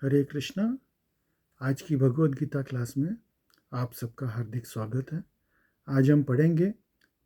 हरे कृष्णा। आज की भगवद गीता क्लास में आप सबका हार्दिक स्वागत है। आज हम पढ़ेंगे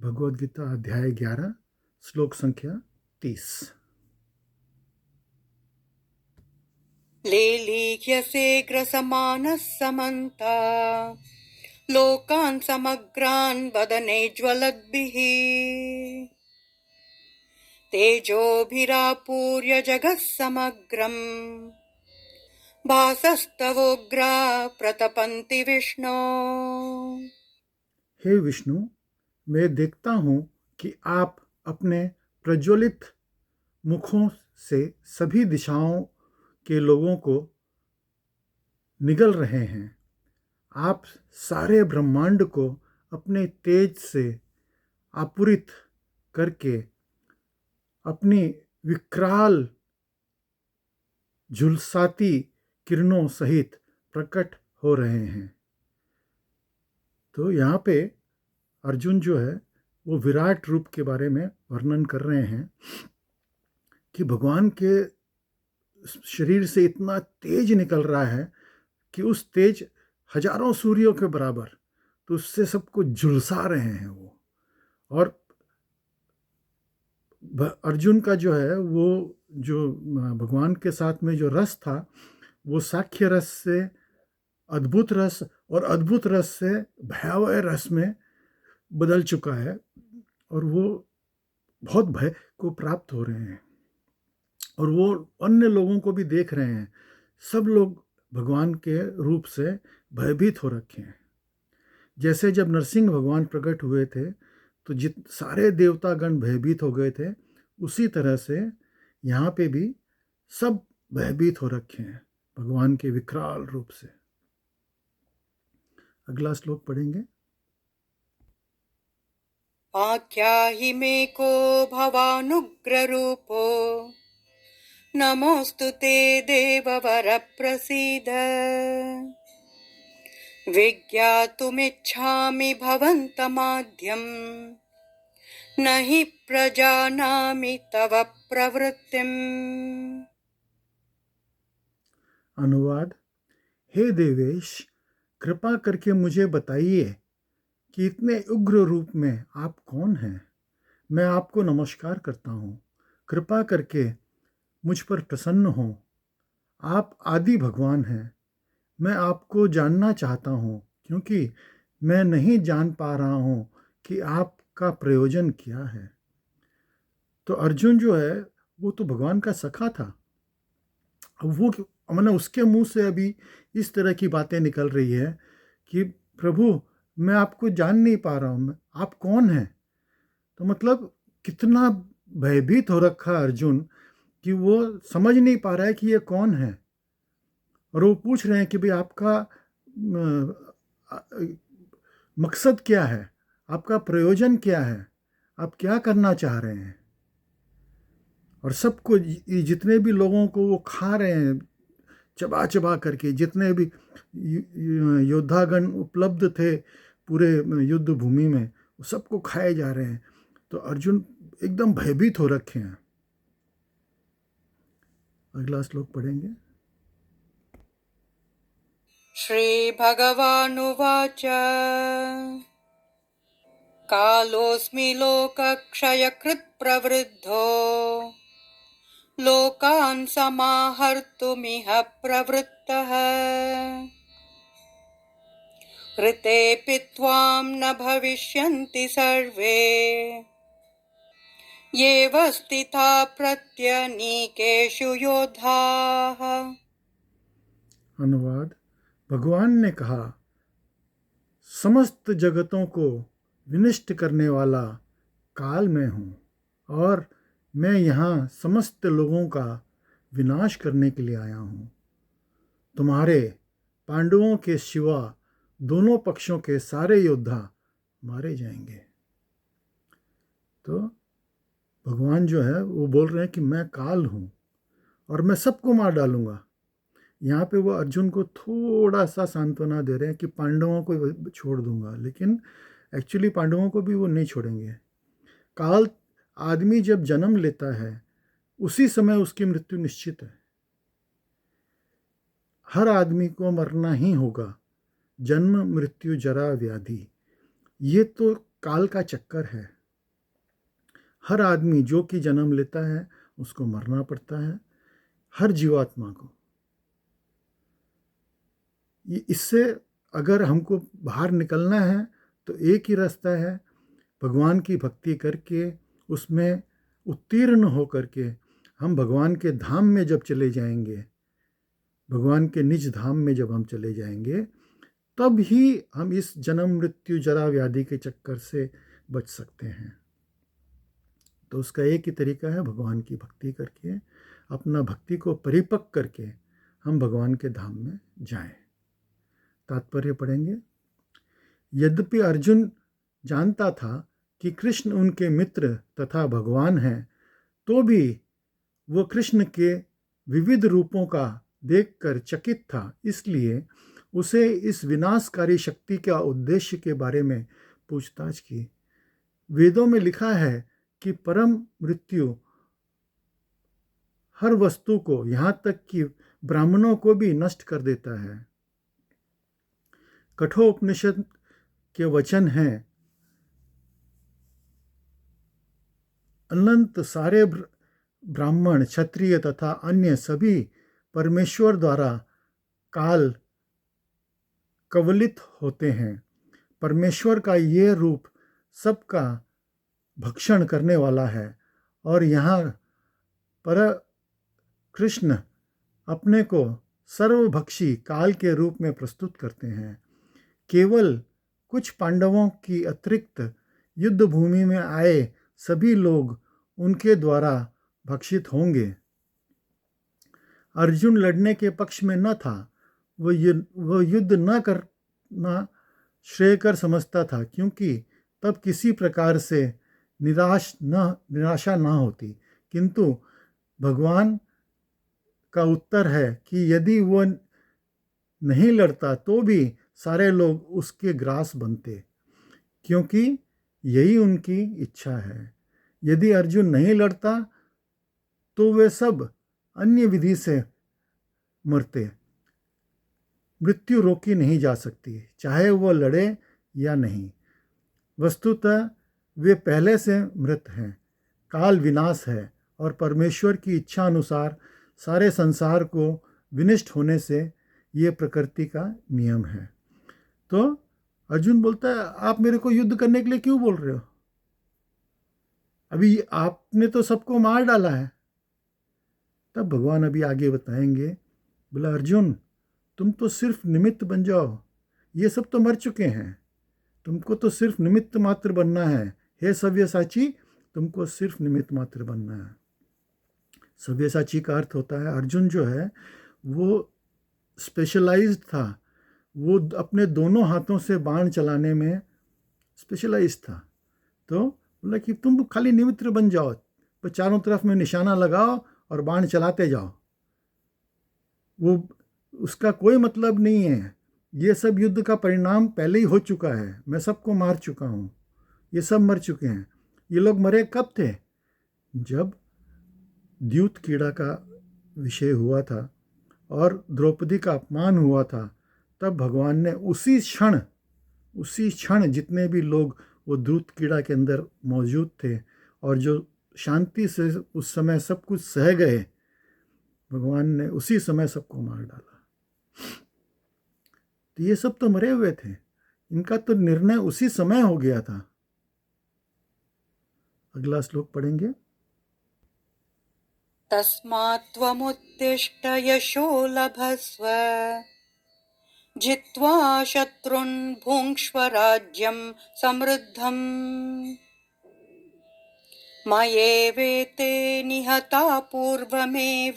भगवद गीता अध्याय 11 श्लोक संख्या 30। लेलीह्यसे ग्रसमानः समन्ता लोकान् समग्रान् वदनेज्वलद्भिः तेजोभिरापूर्य जगः समग्रम् भासस्तवोग्रा प्रतपन्ति विष्णो। हे विष्णु, मैं देखता हूँ कि आप अपने प्रज्वलित मुखों से सभी दिशाओं के लोगों को निगल रहे हैं। आप सारे ब्रह्मांड को अपने तेज से आपूरित करके अपनी विकराल झुलसाती किरणों सहित प्रकट हो रहे हैं। तो यहाँ पे अर्जुन जो है वो विराट रूप के बारे में वर्णन कर रहे हैं कि भगवान के शरीर से इतना तेज निकल रहा है कि उस तेज हजारों सूर्यों के बराबर, तो उससे सबको झुलसा रहे हैं वो। और अर्जुन का जो है वो जो भगवान के साथ में जो रस था वो साख्य रस से अद्भुत रस और अद्भुत रस से भयावह रस में बदल चुका है और वो बहुत भय को प्राप्त हो रहे हैं और वो अन्य लोगों को भी देख रहे हैं। सब लोग भगवान के रूप से भयभीत हो रखे हैं। जैसे जब नरसिंह भगवान प्रकट हुए थे तो सारे देवतागण भयभीत हो गए थे, उसी तरह से यहाँ पे भी सब भयभीत हो रखे हैं भगवान के विकराल रूप से। अगला श्लोक पढ़ेंगे। आख्याहि मे को भवानुग्ररूपो नमोऽस्तु ते देववर प्रसीद। विज्ञातुमिच्छामि भवन्तमाद्यम् न हि प्रजानामि तव प्रवृत्तिम्। अनुवाद। हे देवेश, कृपा करके मुझे बताइए कि इतने उग्र रूप में आप कौन हैं। मैं आपको नमस्कार करता हूँ। कृपा करके मुझ पर प्रसन्न हो। आप आदि भगवान हैं। मैं आपको जानना चाहता हूँ क्योंकि मैं नहीं जान पा रहा हूँ कि आपका प्रयोजन क्या है। तो अर्जुन जो है वो तो भगवान का सखा था। अब वो मैंने उसके मुंह से अभी इस तरह की बातें निकल रही है कि प्रभु मैं आपको जान नहीं पा रहा हूँ, आप कौन हैं। तो मतलब कितना भयभीत हो रखा अर्जुन कि वो समझ नहीं पा रहा है कि ये कौन है। और वो पूछ रहे हैं कि भाई आपका मकसद क्या है, आपका प्रयोजन क्या है, आप क्या करना चाह रहे हैं। और सबको जितने भी लोगों को वो खा रहे हैं चबा चबा करके, जितने भी योद्धागण उपलब्ध थे पूरे युद्ध भूमि में वो सबको खाए जा रहे हैं। तो अर्जुन एकदम भयभीत हो रखे हैं। अगला श्लोक पढ़ेंगे। श्री भगवानुवाच कालोऽस्मि लोकक्षयकृत् प्रवृद्धो लोकान् समाहर्तुमिह प्रवृत्तः ऋतेऽपि त्वां न भविष्यन्ति सर्वे येव स्थिता प्रत्यनीकेषु योधाः। अनुवाद। भगवान ने कहा, समस्त जगतों को विनष्ट करने वाला काल मैं हूँ और मैं यहाँ समस्त लोगों का विनाश करने के लिए आया हूँ। तुम्हारे पांडवों के सिवा दोनों पक्षों के सारे योद्धा मारे जाएंगे। तो भगवान जो है वो बोल रहे हैं कि मैं काल हूँ और मैं सबको मार डालूंगा। यहाँ पे वो अर्जुन को थोड़ा सा सांत्वना दे रहे हैं कि पांडवों को छोड़ दूंगा, लेकिन एक्चुअली पांडवों को भी वो नहीं छोड़ेंगे। काल आदमी जब जन्म लेता है उसी समय उसकी मृत्यु निश्चित है। हर आदमी को मरना ही होगा, जन्म मृत्यु जरा व्याधि। ये तो काल का चक्कर है। हर आदमी जो कि जन्म लेता है उसको मरना पड़ता है, हर जीवात्मा को। इससे अगर हमको बाहर निकलना है तो एक ही रास्ता है, भगवान की भक्ति करके उसमें उत्तीर्ण हो करके हम भगवान के धाम में जब चले जाएंगे, भगवान के निज धाम में जब हम चले जाएंगे, तब ही हम इस जन्म मृत्यु जरा व्याधि के चक्कर से बच सकते हैं। तो उसका एक ही तरीका है, भगवान की भक्ति करके, अपना भक्ति को परिपक्व करके हम भगवान के धाम में जाएं। तात्पर्य पढ़ेंगे। यद्यपि अर्जुन जानता था कि कृष्ण उनके मित्र तथा भगवान हैं, तो भी वो कृष्ण के विविध रूपों का देखकर चकित था। इसलिए उसे इस विनाशकारी शक्ति का उद्देश्य के बारे में पूछताछ की। वेदों में लिखा है कि परम मृत्यु हर वस्तु को, यहाँ तक कि ब्राह्मणों को भी नष्ट कर देता है। कठोपनिषद के वचन हैं, अनंत सारे ब्राह्मण, क्षत्रिय तथा अन्य सभी परमेश्वर द्वारा काल कवलित होते हैं। परमेश्वर का ये रूप सबका भक्षण करने वाला है और यहाँ पर कृष्ण अपने को सर्वभक्षी काल के रूप में प्रस्तुत करते हैं। केवल कुछ पांडवों की अतिरिक्त युद्ध भूमि में आए सभी लोग उनके द्वारा भक्षित होंगे। अर्जुन लड़ने के पक्ष में न था। वह युद्ध न करना श्रेयकर समझता था, क्योंकि तब किसी प्रकार से निराशा ना होती। किंतु भगवान का उत्तर है कि यदि वह नहीं लड़ता तो भी सारे लोग उसके ग्रास बनते, क्योंकि यही उनकी इच्छा है। यदि अर्जुन नहीं लड़ता तो वे सब अन्य विधि से मरते। मृत्यु रोकी नहीं जा सकती, चाहे वह लड़े या नहीं। वस्तुतः वे पहले से मृत हैं। काल विनाश है और परमेश्वर की इच्छा अनुसार सारे संसार को विनष्ट होने से ये प्रकृति का नियम है। तो अर्जुन बोलता है, आप मेरे को युद्ध करने के लिए क्यों बोल रहे हो? अभी आपने तो सबको मार डाला है। तब भगवान अभी आगे बताएंगे, बोला अर्जुन तुम तो सिर्फ निमित्त बन जाओ, ये सब तो मर चुके हैं, तुमको तो सिर्फ निमित्त मात्र बनना है। हे सव्यसाची, तुमको सिर्फ निमित्त मात्र बनना है। सव्यसाची का अर्थ होता है, अर्जुन जो है वो स्पेशलाइज्ड था, वो अपने दोनों हाथों से बाण चलाने में स्पेशलाइज्ड था। तो बोला कि तुम खाली निमित्त बन जाओ, पर चारों तरफ में निशाना लगाओ और बाण चलाते जाओ। वो उसका कोई मतलब नहीं है। ये सब युद्ध का परिणाम पहले ही हो चुका है, मैं सबको मार चुका हूँ, ये सब मर चुके हैं। ये लोग मरे कब थे? जब द्यूत कीड़ा का विषय हुआ था और द्रौपदी का अपमान हुआ था, तब भगवान ने उसी क्षण जितने भी लोग वो दूत कीड़ा के अंदर मौजूद थे और जो शांति से उस समय सब कुछ सह गए, भगवान ने उसी समय सबको मार डाला। तो ये सब तो मरे हुए थे, इनका तो निर्णय उसी समय हो गया था। अगला श्लोक पढ़ेंगे। तस्मात् त्वमुत्तिष्ठ यशो लभस्व, जित्वा शत्रुन् भुङ्क्ष्व राज्यं समृद्धम्। मयैवेते निहता पूर्वमेव,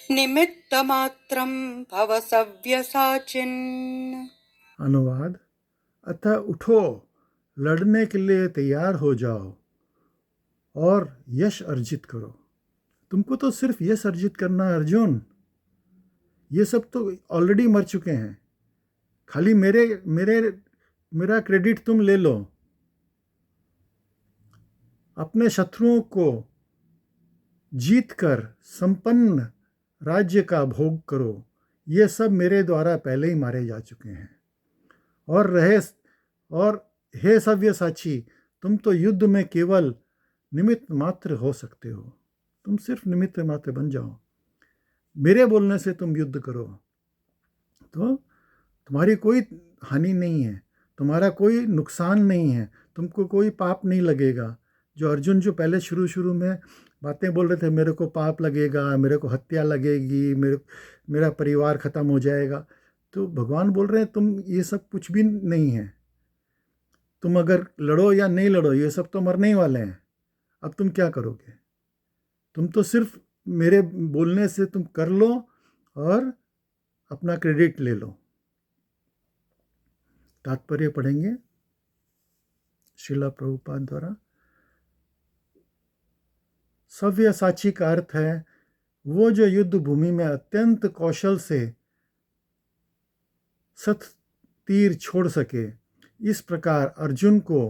निमित्तमात्रं भव सव्यसाचिन्। अनुवाद। अतः उठो, लड़ने के लिए तैयार हो जाओ और यश अर्जित करो। तुमको तो सिर्फ यश अर्जित करना है अर्जुन, ये सब तो ऑलरेडी मर चुके हैं। खाली मेरा क्रेडिट तुम ले लो। अपने शत्रुओं को जीत कर संपन्न राज्य का भोग करो, ये सब मेरे द्वारा पहले ही मारे जा चुके हैं। और हे सव्यसाची, तुम तो युद्ध में केवल निमित्त मात्र हो सकते हो। तुम सिर्फ निमित्त मात्र बन जाओ, मेरे बोलने से तुम युद्ध करो तो तुम्हारी कोई हानि नहीं है, तुम्हारा कोई नुकसान नहीं है, तुमको कोई पाप नहीं लगेगा। जो अर्जुन जो पहले शुरू शुरू में बातें बोल रहे थे, मेरे को पाप लगेगा, मेरे को हत्या लगेगी, मेरा परिवार ख़त्म हो जाएगा, तो भगवान बोल रहे हैं तुम ये सब कुछ भी नहीं है। तुम अगर लड़ो या नहीं लड़ो, ये सब तो मरने ही वाले हैं। अब तुम क्या करोगे? तुम तो सिर्फ मेरे बोलने से तुम कर लो और अपना क्रेडिट ले लो। तात्पर्य पढ़ेंगे श्रीला प्रभुपाद द्वारा। सव्यसाची का अर्थ है वो जो युद्ध भूमि में अत्यंत कौशल से सत तीर छोड़ सके। इस प्रकार अर्जुन को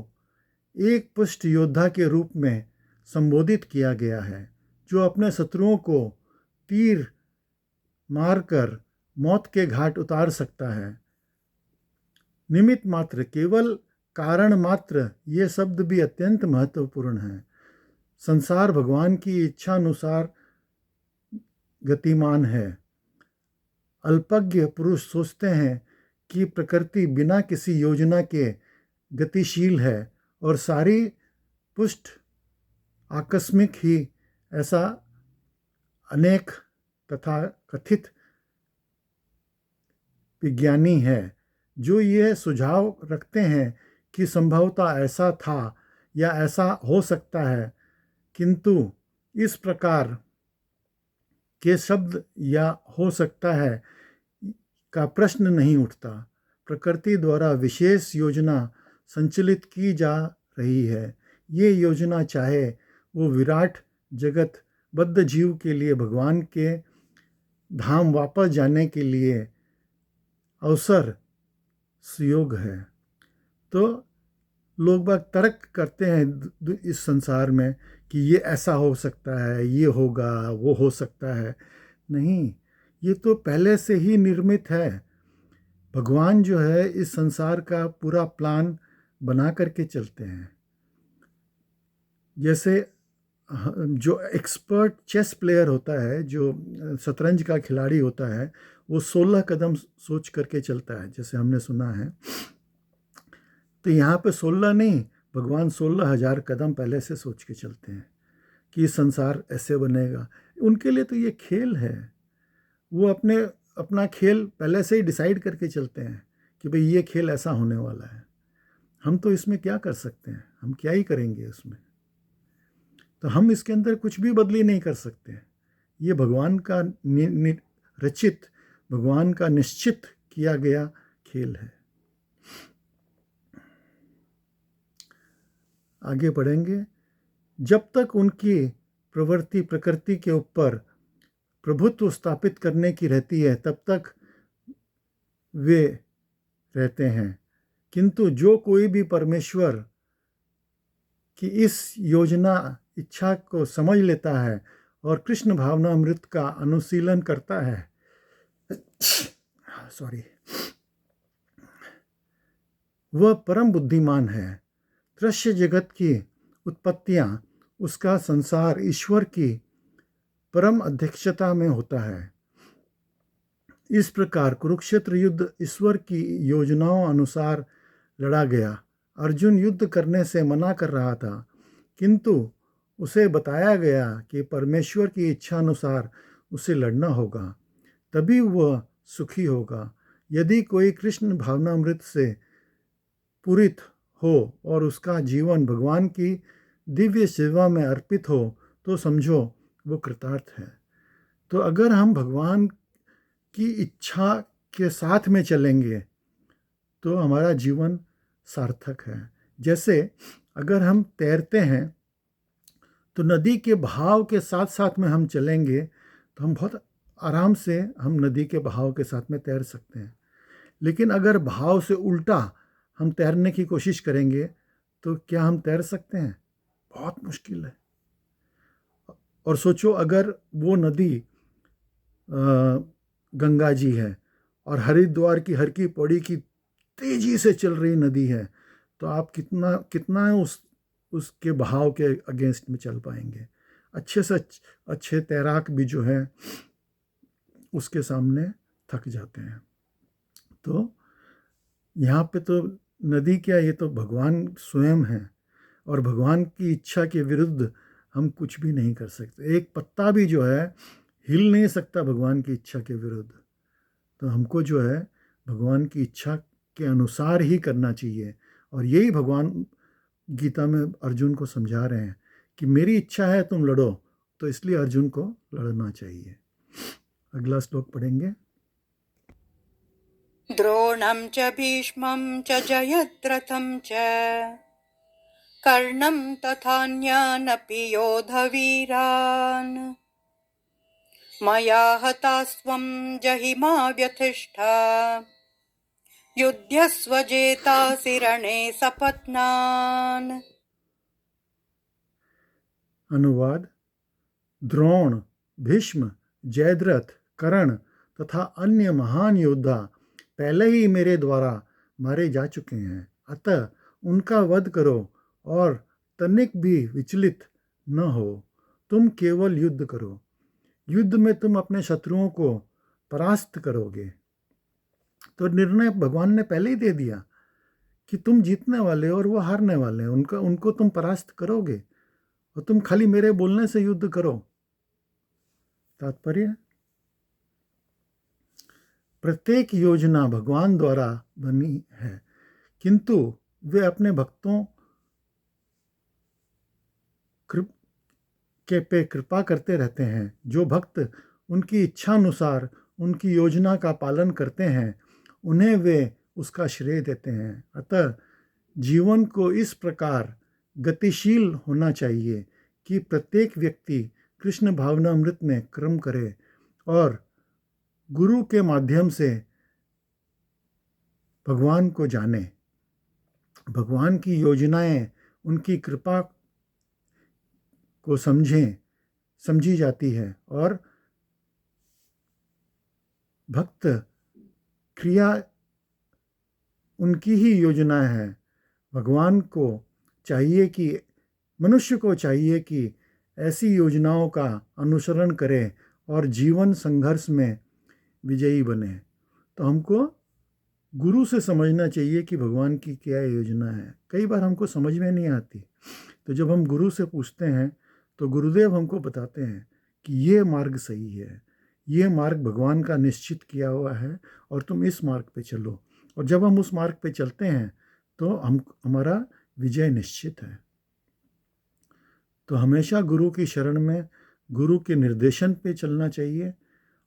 एक पुष्ट योद्धा के रूप में संबोधित किया गया है, जो अपने शत्रुओं को तीर मारकर मौत के घाट उतार सकता है। निमित्त मात्र, केवल कारण मात्र, ये शब्द भी अत्यंत महत्वपूर्ण है। संसार भगवान की इच्छा अनुसार गतिमान है। अल्पज्ञ पुरुष सोचते हैं कि प्रकृति बिना किसी योजना के गतिशील है और सारी पुष्ट आकस्मिक ही। ऐसा अनेक तथा कथित विज्ञानी है जो ये सुझाव रखते हैं कि संभवतः ऐसा था या ऐसा हो सकता है, किंतु इस प्रकार के शब्द या हो सकता है का प्रश्न नहीं उठता। प्रकृति द्वारा विशेष योजना संचालित की जा रही है। ये योजना चाहे वो विराट जगत बद्ध जीव के लिए भगवान के धाम वापस जाने के लिए अवसर सुयोग है। तो लोग बाग तर्क करते हैं इस संसार में कि ये ऐसा हो सकता है, ये होगा, वो हो सकता है। नहीं, ये तो पहले से ही निर्मित है। भगवान जो है इस संसार का पूरा प्लान बना करके चलते हैं। जैसे जो एक्सपर्ट चेस प्लेयर होता है, जो शतरंज का खिलाड़ी होता है, वो 16 कदम सोच करके चलता है, जैसे हमने सुना है। तो यहाँ पे 16 नहीं, भगवान 16,000 कदम पहले से सोच के चलते हैं कि संसार ऐसे बनेगा। उनके लिए तो ये खेल है। वो अपना खेल पहले से ही डिसाइड करके चलते हैं कि भाई ये खेल ऐसा होने वाला है। हम तो इसमें क्या कर सकते हैं? हम क्या ही करेंगे उसमें? तो हम इसके अंदर कुछ भी बदली नहीं कर सकते। ये भगवान का रचित, भगवान का निश्चित किया गया खेल है। आगे बढ़ेंगे। जब तक उनकी प्रवृत्ति प्रकृति के ऊपर प्रभुत्व स्थापित करने की रहती है, तब तक वे रहते हैं। किंतु जो कोई भी परमेश्वर की इस योजना इच्छा को समझ लेता है और कृष्ण भावनामृत का अनुशीलन करता है, वह परम बुद्धिमान है। दृश्य जगत की उत्पत्तियां, उसका संसार ईश्वर की परम अध्यक्षता में होता है। इस प्रकार कुरुक्षेत्र युद्ध ईश्वर की योजनाओं अनुसार लड़ा गया। अर्जुन युद्ध करने से मना कर रहा था, किंतु उसे बताया गया कि परमेश्वर की इच्छा अनुसार उसे लड़ना होगा, तभी वह सुखी होगा। यदि कोई कृष्ण भावनामृत से पूरित हो और उसका जीवन भगवान की दिव्य सेवा में अर्पित हो, तो समझो वो कृतार्थ है। तो अगर हम भगवान की इच्छा के साथ में चलेंगे तो हमारा जीवन सार्थक है। जैसे अगर हम तैरते हैं तो नदी के बहाव के साथ साथ में हम चलेंगे तो हम बहुत आराम से हम नदी के बहाव के साथ में तैर सकते हैं। लेकिन अगर बहाव से उल्टा हम तैरने की कोशिश करेंगे तो क्या हम तैर सकते हैं? बहुत मुश्किल है। और सोचो अगर वो नदी गंगा जी है और हरिद्वार की हर की पौड़ी की तेजी से चल रही नदी है, तो आप कितना कितना उसके बहाव के अगेंस्ट में चल पाएंगे। अच्छे से अच्छे तैराक भी जो है उसके सामने थक जाते हैं। तो यहाँ पे तो नदी क्या, ये तो भगवान स्वयं है और भगवान की इच्छा के विरुद्ध हम कुछ भी नहीं कर सकते। एक पत्ता भी जो है हिल नहीं सकता भगवान की इच्छा के विरुद्ध। तो हमको जो है भगवान की इच्छा के अनुसार ही करना चाहिए, और यही भगवान गीता में अर्जुन को समझा रहे हैं कि मेरी इच्छा है तुम लड़ो, तो इसलिए अर्जुन को लड़ना चाहिए। अगला श्लोक पढ़ेंगे। द्रोणं च भीष्मं च जयद्रथं च कर्णं तथान्यानपि योधवीरान् मया हतास्त्वं जहिमा व्यथिष्ठा युध्यस्व जेतासि रणे सपत्नान्। अनुवाद। द्रोण, भीष्म, जयद्रथ, कर्ण तथा अन्य महान योद्धा पहले ही मेरे द्वारा मारे जा चुके हैं, अतः उनका वध करो और तनिक भी विचलित न हो। तुम केवल युद्ध करो। युद्ध में तुम अपने शत्रुओं को परास्त करोगे। तो निर्णय भगवान ने पहले ही दे दिया कि तुम जीतने वाले हो और वो हारने वाले हैं। उनको तुम परास्त करोगे और तुम खाली मेरे बोलने से युद्ध करो। तात्पर्य, प्रत्येक योजना भगवान द्वारा बनी है, किंतु वे अपने भक्तों के पे कृपा करते रहते हैं। जो भक्त उनकी इच्छानुसार उनकी योजना का पालन करते हैं, उन्हें वे उसका श्रेय देते हैं। अतः जीवन को इस प्रकार गतिशील होना चाहिए कि प्रत्येक व्यक्ति कृष्ण भावनामृत में क्रम करे और गुरु के माध्यम से भगवान को जाने। भगवान की योजनाएं उनकी कृपा को समझी जाती है और भक्त क्रिया उनकी ही योजना है। भगवान को चाहिए कि मनुष्य को चाहिए कि ऐसी योजनाओं का अनुसरण करे और जीवन संघर्ष में विजयी बने। तो हमको गुरु से समझना चाहिए कि भगवान की क्या योजना है। कई बार हमको समझ में नहीं आती, तो जब हम गुरु से पूछते हैं तो गुरुदेव हमको बताते हैं कि ये मार्ग सही है, ये मार्ग भगवान का निश्चित किया हुआ है और तुम इस मार्ग पे चलो। और जब हम उस मार्ग पे चलते हैं तो हमारा विजय निश्चित है। तो हमेशा गुरु की शरण में, गुरु के निर्देशन पे चलना चाहिए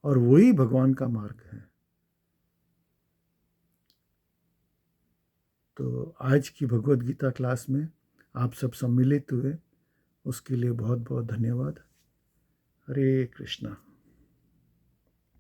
और वही भगवान का मार्ग है। तो आज की भगवद गीता क्लास में आप सब सम्मिलित हुए, उसके लिए बहुत बहुत धन्यवाद। हरे कृष्णा।